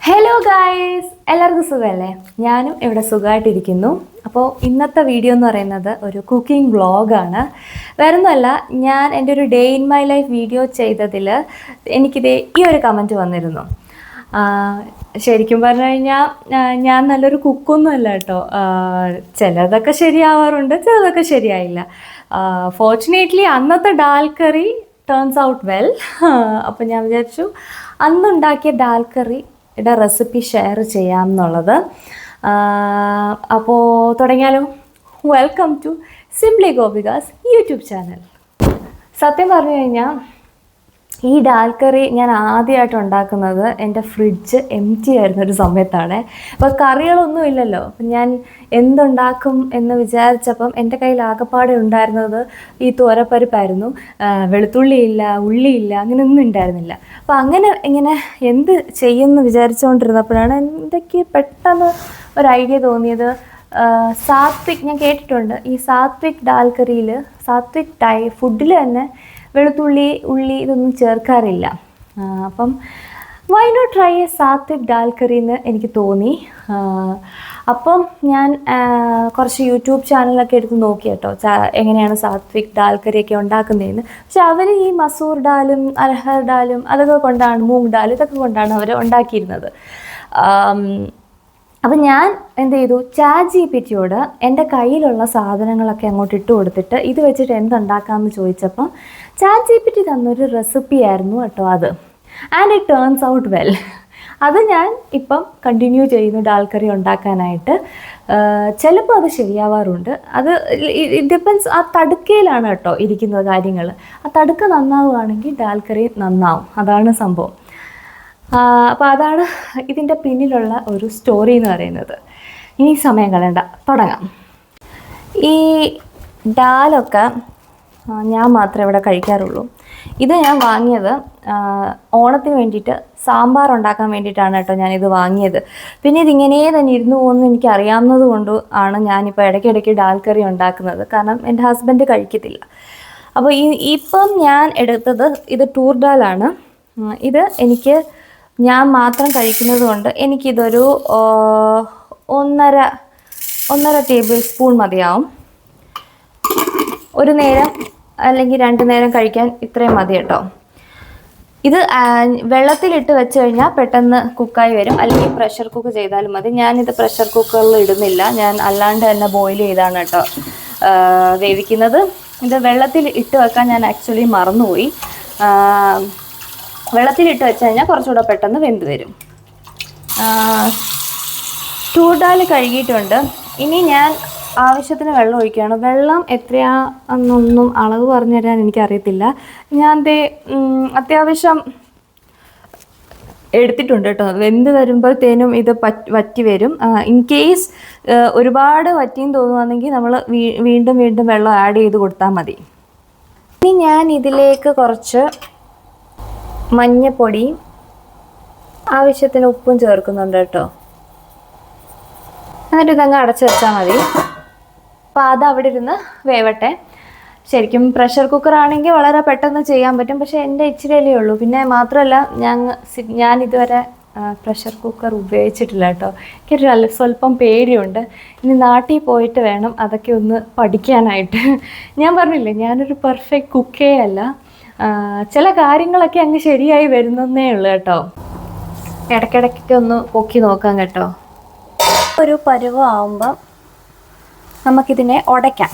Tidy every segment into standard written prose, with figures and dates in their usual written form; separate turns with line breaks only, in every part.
Hello guys, എല്ലാവർക്കും സുഖമല്ലേ? ഞാനും ഇവിടെ സുഖമായിട്ടിരിക്കുന്നു. അപ്പോൾ ഇന്നത്തെ വീഡിയോ എന്ന് പറയുന്നത് ഒരു കുക്കിംഗ് വ്ളോഗാണ്. വേറൊന്നുമല്ല, ഞാൻ എൻ്റെ ഒരു day in my life video ചെയ്തതിൽ എനിക്കിത് ഈ ഒരു കമൻറ്റ് വന്നിരുന്നു. ശരിക്കും പറഞ്ഞു കഴിഞ്ഞാൽ ഞാൻ നല്ലൊരു കുക്കൊന്നുമല്ല കേട്ടോ. ചിലതൊക്കെ ശരിയാവാറുണ്ട്, ചിലതൊക്കെ ശരിയായില്ല. ഫോർച്ചുനേറ്റ്ലി അന്നത്തെ ഡാൽ കറി ടേൺസ് ഔട്ട് വെൽ. അപ്പോൾ ഞാൻ വിചാരിച്ചു അന്നുണ്ടാക്കിയ ഡാൽ കറിയുടെ റെസിപ്പി ഷെയർ ചെയ്യാം എന്നുള്ളത്. അപ്പോൾ തുടങ്ങിയാലോ? Welcome to simply Gopika's YouTube channel. സത്യം പറഞ്ഞു കഴിഞ്ഞാൽ ഈ ഡാൽ കറി ഞാൻ ആദ്യമായിട്ട് ഉണ്ടാക്കുന്നത് എൻ്റെ ഫ്രിഡ്ജ് എംറ്റി ആയിരുന്നൊരു സമയത്താണ്. അപ്പോൾ കറികളൊന്നും ഇല്ലല്ലോ. അപ്പം ഞാൻ എന്തുണ്ടാക്കും എന്ന് വിചാരിച്ചപ്പം എൻ്റെ കയ്യിൽ ആകെപ്പാടെ ഉണ്ടായിരുന്നത് ഈ തോരപ്പരിപ്പായിരുന്നു. വെളുത്തുള്ളിയില്ല, ഉള്ളിയില്ല, അങ്ങനെയൊന്നും ഉണ്ടായിരുന്നില്ല. അപ്പോൾ അങ്ങനെ ഇങ്ങനെ എന്ത് ചെയ്യുമെന്ന് വിചാരിച്ചുകൊണ്ടിരുന്നപ്പോഴാണ് എനിക്ക് പെട്ടെന്ന് ഒരു ഐഡിയ തോന്നിയത്. സാത്വിക് ഞാൻ കേട്ടിട്ടുണ്ട്. ഈ സാത്വിക് ഡാൽ കറിയിൽ ഫുഡിൽ തന്നെ വെളുത്തുള്ളി, ഉള്ളി ഇതൊന്നും ചേർക്കാറില്ല. അപ്പം why not try a sattvik dal curry എന്ന് എനിക്ക് തോന്നി. അപ്പം ഞാൻ കുറച്ച് യൂട്യൂബ് ചാനലൊക്കെ എടുത്ത് നോക്കി കേട്ടോ, എങ്ങനെയാണ് സാത്വിക് ഡാൽ കറിയൊക്കെ ഉണ്ടാക്കുന്നതെന്ന്. പക്ഷെ അവർ ഈ മസൂർ ഡാലും അർഹർ ഡാലും അതൊക്കെ കൊണ്ടാണ്, മൂങ് ഡാൽ ഇതൊക്കെ കൊണ്ടാണ് അവർ ഉണ്ടാക്കിയിരുന്നത്. അപ്പം ഞാൻ എന്ത് ചെയ്തു, ചാറ്റ് ജിപിടിയോട് എൻ്റെ കയ്യിലുള്ള സാധനങ്ങളൊക്കെ അങ്ങോട്ട് ഇട്ട് കൊടുത്തിട്ട് ഇത് വെച്ചിട്ട് എന്തുണ്ടാക്കാമെന്ന് ചോദിച്ചപ്പം ചാറ്റ് ജിപിടി തന്നൊരു റെസിപ്പി ആയിരുന്നു കേട്ടോ അത്. And it turns out well. അത് ഞാൻ ഇപ്പം കണ്ടിന്യൂ ചെയ്യുന്നു ഡാൽ കറി ഉണ്ടാക്കാനായിട്ട്. ചിലപ്പോൾ അത് ശരിയാവാറുണ്ട്. അത് ഡിപ്പെൻസ് ആ തടുക്കയിലാണ് കേട്ടോ ഇരിക്കുന്ന കാര്യങ്ങൾ. ആ തടുക്ക നന്നാവുകയാണെങ്കിൽ ഡാൽ കറി നന്നാവും. അതാണ് സംഭവം. അപ്പോൾ അതാണ് ഇതിൻ്റെ പിന്നിലുള്ള ഒരു സ്റ്റോറി എന്ന് പറയുന്നത്. ഇനി സമയം കളയണ്ട, തുടങ്ങാം. ഈ ഡാലൊക്കെ ഞാൻ മാത്രമേ ഇവിടെ കഴിക്കാറുള്ളൂ. ഇത് ഞാൻ വാങ്ങിയത് ഓണത്തിന് വേണ്ടിയിട്ട് സാമ്പാർ ഉണ്ടാക്കാൻ വേണ്ടിയിട്ടാണ് കേട്ടോ ഞാനിത് വാങ്ങിയത്. പിന്നെ ഇതിങ്ങനെ തന്നെ ഇരുന്ന് പോകുമെന്ന് എനിക്ക് അറിയാവുന്നത് കൊണ്ട് ആണ് ഞാനിപ്പോൾ ഇടയ്ക്കിടയ്ക്ക് ഡാൽ കറി ഉണ്ടാക്കുന്നത്. കാരണം എൻ്റെ ഹസ്ബൻഡ് കഴിക്കത്തില്ല. അപ്പോൾ ഇപ്പം ഞാൻ എടുത്തത് ഇത് ടൂർ ഡാലാണ്. ഇത് ഞാൻ മാത്രം കഴിക്കുന്നത് കൊണ്ട് എനിക്കിതൊരു 1.5 ടേബിൾ സ്പൂൺ മതിയാവും. ഒരു നേരം അല്ലെങ്കിൽ 2 നേരം കഴിക്കാൻ ഇത്രയും മതി കേട്ടോ. ഇത് വെള്ളത്തിലിട്ട് വെച്ച് കഴിഞ്ഞാൽ പെട്ടെന്ന് കുക്കായി വരും. അല്ലെങ്കിൽ പ്രഷർ കുക്ക് ചെയ്താലും മതി. ഞാനിത് പ്രഷർ കുക്കറിൽ ഇടുന്നില്ല, ഞാൻ അല്ലാണ്ട് തന്നെ ബോയിൽ ചെയ്താണ് കേട്ടോ വേവിക്കുന്നത്. ഇത് വെള്ളത്തിൽ ഇട്ട് വെക്കാൻ ഞാൻ ആക്ച്വലി മറന്നുപോയി. വെള്ളത്തിലിട്ട് വെച്ച് കഴിഞ്ഞാൽ കുറച്ചുകൂടെ പെട്ടെന്ന് വെന്ത് വരും. ടൂർ ഡാൽ കഴുകിയിട്ടുണ്ട്. ഇനി ഞാൻ ആവശ്യത്തിന് വെള്ളം ഒഴിക്കുകയാണ്. വെള്ളം എത്രയാണെന്നൊന്നും അളവ് പറഞ്ഞു തരാൻ എനിക്കറിയത്തില്ല. ഞാൻ അത്യാവശ്യം എടുത്തിട്ടുണ്ട് കേട്ടോ. വെന്ത് വരുമ്പോഴത്തേനും ഇത് വറ്റി വരും. ഇൻ കേസ് ഒരുപാട് വറ്റിയും തോന്നുകയാണെങ്കിൽ നമ്മൾ വീണ്ടും വെള്ളം ആഡ് ചെയ്ത് കൊടുത്താൽ മതി. ഇനി ഞാൻ ഇതിലേക്ക് കുറച്ച് മഞ്ഞപ്പൊടിയും ആവശ്യത്തിന് ഉപ്പും ചേർക്കുന്നുണ്ട് കേട്ടോ. എന്നിട്ട് ഇതങ്ങ് അടച്ചു വെച്ചാൽ മതി. അപ്പോൾ അത് അവിടെ ഇരുന്ന് വേവട്ടെ. ശരിക്കും പ്രഷർ കുക്കറാണെങ്കിൽ വളരെ പെട്ടെന്ന് ചെയ്യാൻ പറ്റും. പക്ഷേ എൻ്റെ ഇച്ചിരിയല്ലേ ഉള്ളൂ. പിന്നെ മാത്രമല്ല ഞാൻ ഇതുവരെ പ്രഷർ കുക്കർ ഉപയോഗിച്ചിട്ടില്ല കേട്ടോ. എനിക്കൊരു സ്വല്പം പേടിയുണ്ട്. ഇനി നാട്ടിൽ പോയിട്ട് വേണം അതൊക്കെ ഒന്ന് പഠിക്കാനായിട്ട്. ഞാൻ പറഞ്ഞില്ലേ, ഞാനൊരു പെർഫെക്റ്റ് കുക്കേ അല്ല. ചില കാര്യങ്ങളൊക്കെ അങ്ങ് ശരിയായി വരുന്നേ ഉള്ളൂ കേട്ടോ. ഇടയ്ക്കിടയ്ക്കൊക്കെ ഒന്ന് പൊക്കി നോക്കാം കേട്ടോ. ഒരു പരുവം ആവുമ്പം നമുക്കിതിനെ ഉടയ്ക്കാം,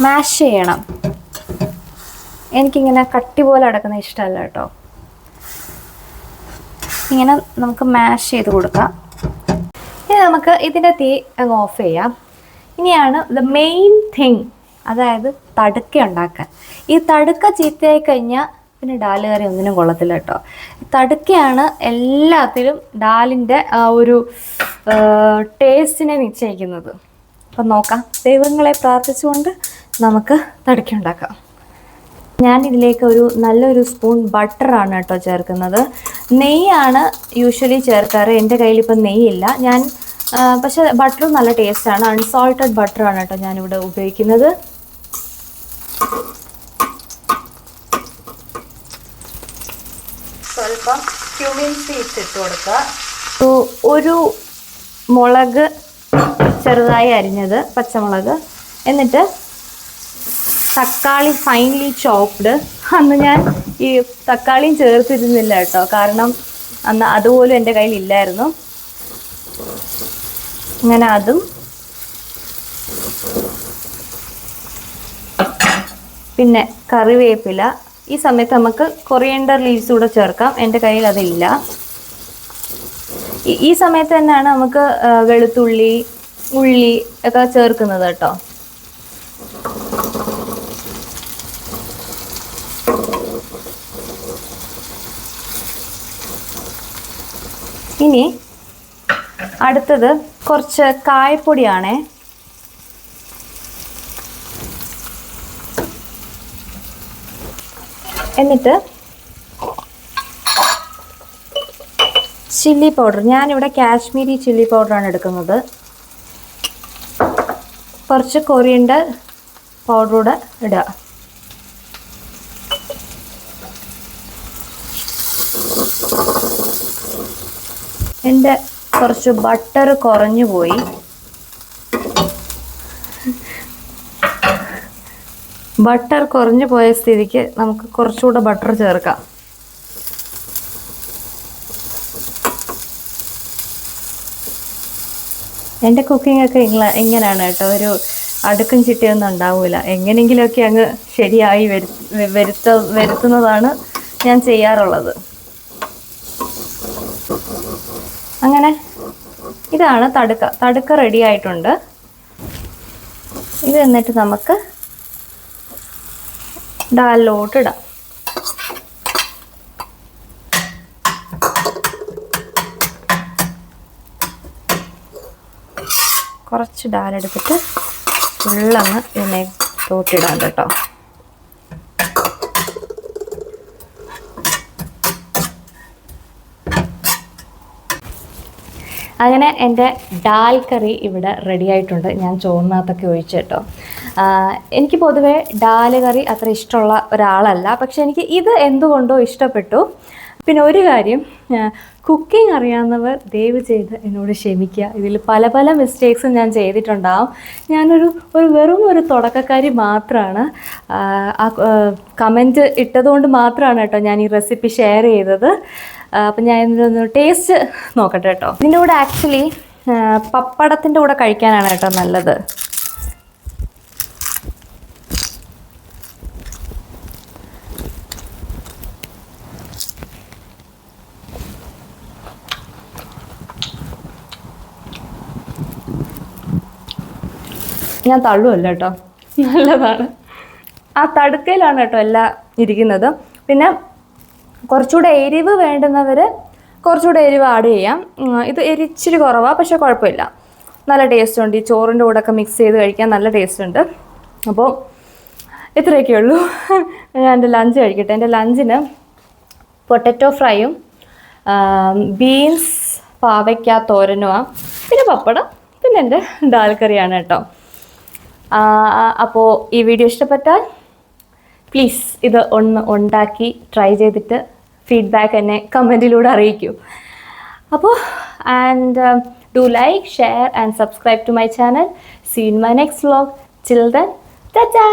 മാഷ് ചെയ്യണം. എനിക്കിങ്ങനെ കട്ടി പോലെ അടക്കുന്ന ഇഷ്ടമല്ല കേട്ടോ. ഇങ്ങനെ നമുക്ക് മാഷ് ചെയ്ത് കൊടുക്കാം. ഇനി നമുക്ക് ഇതിൻ്റെ തീ അങ്ങ് ഓഫ് ചെയ്യാം. ഇനിയാണ് ദ മെയിൻ തിങ്, അതായത് തടുക്ക ഉണ്ടാക്കാൻ. ഈ തടുക്ക ചീത്തയായി കഴിഞ്ഞാൽ പിന്നെ ഡാൽ കറി ഒന്നിനും കൊള്ളത്തില്ല കേട്ടോ. തടുക്കയാണ് എല്ലാത്തിലും ഡാലിൻ്റെ ആ ഒരു ടേസ്റ്റിനെ നിശ്ചയിക്കുന്നത്. അപ്പം നോക്കാം, ദൈവങ്ങളെ പ്രാർത്ഥിച്ചുകൊണ്ട് നമുക്ക് തടുക്ക ഉണ്ടാക്കാം. ഞാൻ ഇതിലേക്ക് നല്ലൊരു സ്പൂൺ ബട്ടറാണ് കേട്ടോ ചേർക്കുന്നത്. നെയ്യാണ് യൂഷ്വലി ചേർക്കാറ്. എൻ്റെ കയ്യിലിപ്പം നെയ്യില്ല. പക്ഷേ ബട്ടർ നല്ല ടേസ്റ്റാണ്. അൺസോൾട്ടഡ് ബട്ടറാണ് കേട്ടോ ഞാനിവിടെ ഉപയോഗിക്കുന്നത്. സ്വല്പം ക്യൂമിൻ സീഡ്സ് ഇട്ട് കൊടുക്കുക. ഒരു മുളക് ചെറുതായി അരിഞ്ഞത്, പച്ചമുളക്, എന്നിട്ട് തക്കാളി ഫൈൻലി ചോപ്ഡ്. അന്ന് ഞാൻ ഈ തക്കാളിയും ചേർത്തിരുന്നില്ല കേട്ടോ, കാരണം അന്ന് അതുപോലും എൻ്റെ കയ്യിൽ ഇല്ലായിരുന്നു. അങ്ങനെ അതും, പിന്നെ കറിവേപ്പില. ഈ സമയത്ത് നമുക്ക് കൊറിയൻഡർ ലീവ്സ് കൂടെ ചേർക്കാം, എൻ്റെ കയ്യിൽ അതില്ല. ഈ സമയത്ത് തന്നെയാണ് നമുക്ക് വെളുത്തുള്ളി, ഉള്ളി ഒക്കെ ചേർക്കുന്നത് കേട്ടോ. ഇനി അടുത്തത് കുറച്ച് കായപ്പൊടിയാണേ. എന്നിട്ട് ചില്ലി പൗഡർ, ഞാനിവിടെ കാശ്മീരി ചില്ലി പൗഡറാണ് എടുക്കുന്നത്. കുറച്ച് കൊറിയൻഡർ പൗഡറൂടെ ഇടുക. എൻ്റെ കുറച്ച് ബട്ടർ കുറഞ്ഞു പോയി. ബട്ടർ കുറഞ്ഞു പോയ സ്ഥിതിക്ക് നമുക്ക് കുറച്ചുകൂടെ ബട്ടർ ചേർക്കാം. എൻ്റെ കുക്കിംഗ് ഒക്കെ ഇങ്ങനെയാണ് കേട്ടോ, ഒരു അടുക്കും ചിട്ടയൊന്നും ഉണ്ടാവില്ല. എങ്ങനെയെങ്കിലുമൊക്കെ അങ്ങ് ശരിയായി വരുത്തുന്നതാണ് ഞാൻ ചെയ്യാറുള്ളത്. അങ്ങനെ ഇതാണ് തടുക്ക റെഡി ആയിട്ടുണ്ട്. ഇത് എന്നിട്ട് നമുക്ക് ഡാലിലോട്ട് ഇടാം. കുറച്ച് ഡാലെടുത്തിട്ട് ഫുള്ളങ്ങ് ഇതിനകത്തോട്ടിടാം കേട്ടോ. അങ്ങനെ എൻ്റെ ഡാൽ കറി ഇവിടെ റെഡി ആയിട്ടുണ്ട്. ഞാൻ ചോറിനകത്തൊക്കെ ഒഴിച്ചു കേട്ടോ. എനിക്ക് പൊതുവേ ഡാൽ കറി അത്ര ഇഷ്ടമുള്ള ഒരാളല്ല, പക്ഷെ എനിക്ക് ഇത് എന്തുകൊണ്ടോ ഇഷ്ടപ്പെട്ടു. പിന്നെ ഒരു കാര്യം, കുക്കിംഗ് അറിയാവുന്നവർ ദയവ് ചെയ്ത് എന്നോട് ക്ഷമിക്കുക. ഇതിൽ പല പല മിസ്റ്റേക്സും ഞാൻ ചെയ്തിട്ടുണ്ടാവും. ഞാനൊരു വെറും ഒരു തുടക്കക്കാരി മാത്രമാണ്. കമൻറ്റ് ഇട്ടതുകൊണ്ട് മാത്രമാണ് കേട്ടോ ഞാൻ ഈ റെസിപ്പി ഷെയർ ചെയ്തത്. അപ്പം ഞാൻ ഇതിനൊന്ന് ടേസ്റ്റ് നോക്കട്ടെ കേട്ടോ. ഇതിൻ്റെ കൂടെ ആക്ച്വലി പപ്പടത്തിൻ്റെ കൂടെ കഴിക്കാനാണ് കേട്ടോ നല്ലത്. ഞാൻ തള്ളുമല്ല കേട്ടോ, നല്ലതാണ്. ആ തടുക്കയിലാണ് കേട്ടോ എല്ലാം ഇരിക്കുന്നത്. പിന്നെ കുറച്ചുകൂടെ എരിവ് വേണ്ടുന്നവർ കുറച്ചുകൂടെ എരിവ് ആഡ് ചെയ്യാം. ഇത് എരിച്ചിരി കുറവാണ്, പക്ഷേ കുഴപ്പമില്ല, നല്ല ടേസ്റ്റ് ഉണ്ട്. ഈ ചോറിൻ്റെ കൂടെ ഒക്കെ മിക്സ് ചെയ്ത് കഴിക്കാൻ നല്ല ടേസ്റ്റ് ഉണ്ട്. അപ്പോൾ ഇത്രയൊക്കെ ഉള്ളൂ. ഞാൻ എൻ്റെ ലഞ്ച് കഴിക്കട്ടെ. എൻ്റെ ലഞ്ചിന് പൊട്ടറ്റോ ഫ്രൈയും ബീൻസ് പാവയ്ക്ക തോരനുമാണ്, പിന്നെ പപ്പടം, പിന്നെ എൻ്റെ ദാൽ കറിയാണ് കേട്ടോ. അപ്പോൾ ഈ വീഡിയോ ഇഷ്ടപ്പെട്ടാൽ പ്ലീസ് ഇത് ഒന്ന് ഉണ്ടാക്കി ട്രൈ ചെയ്തിട്ട് ഫീഡ്ബാക്ക് എന്നെ കമൻറ്റിലൂടെ അറിയിക്കൂ. അപ്പോൾ do like, share and subscribe to my channel. See you in my next vlog. Till then, ta-ta!